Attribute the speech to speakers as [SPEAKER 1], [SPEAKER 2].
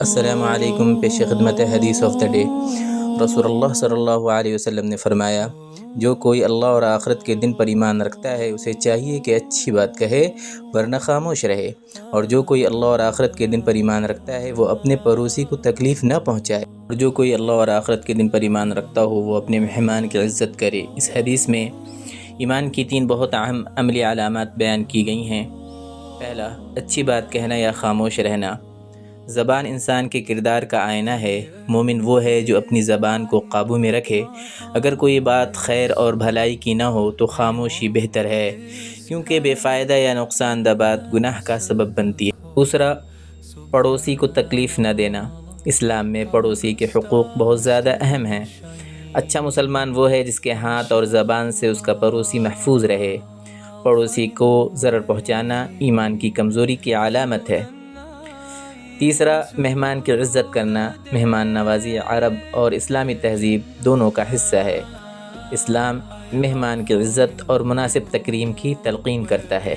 [SPEAKER 1] السلام علیکم۔ پیش خدمت حدیث آف دا ڈے۔ رسول اللہ صلی اللہ علیہ وسلم نے فرمایا، جو کوئی اللہ اور آخرت کے دن پر ایمان رکھتا ہے اسے چاہیے کہ اچھی بات کہے ورنہ خاموش رہے، اور جو کوئی اللہ اور آخرت کے دن پر ایمان رکھتا ہے وہ اپنے پڑوسی کو تکلیف نہ پہنچائے، اور جو کوئی اللہ اور آخرت کے دن پر ایمان رکھتا ہو وہ اپنے مہمان کی عزت کرے۔ اس حدیث میں ایمان کی 3 بہت اہم عملی علامات بیان کی گئی ہیں۔ پہلا، اچھی بات کہنا یا خاموش رہنا۔ زبان انسان کے کردار کا آئینہ ہے۔ مومن وہ ہے جو اپنی زبان کو قابو میں رکھے۔ اگر کوئی بات خیر اور بھلائی کی نہ ہو تو خاموشی بہتر ہے، کیونکہ بے فائدہ یا نقصان دہ بات گناہ کا سبب بنتی ہے۔ دوسرا، پڑوسی کو تکلیف نہ دینا۔ اسلام میں پڑوسی کے حقوق بہت زیادہ اہم ہیں۔ اچھا مسلمان وہ ہے جس کے ہاتھ اور زبان سے اس کا پڑوسی محفوظ رہے۔ پڑوسی کو ضرر پہنچانا ایمان کی کمزوری کی علامت ہے۔ تیسرا، مہمان کی عزت کرنا۔ مہمان نوازی عرب اور اسلامی تہذیب دونوں کا حصہ ہے۔ اسلام مہمان کی عزت اور مناسب تکریم کی تلقین کرتا ہے۔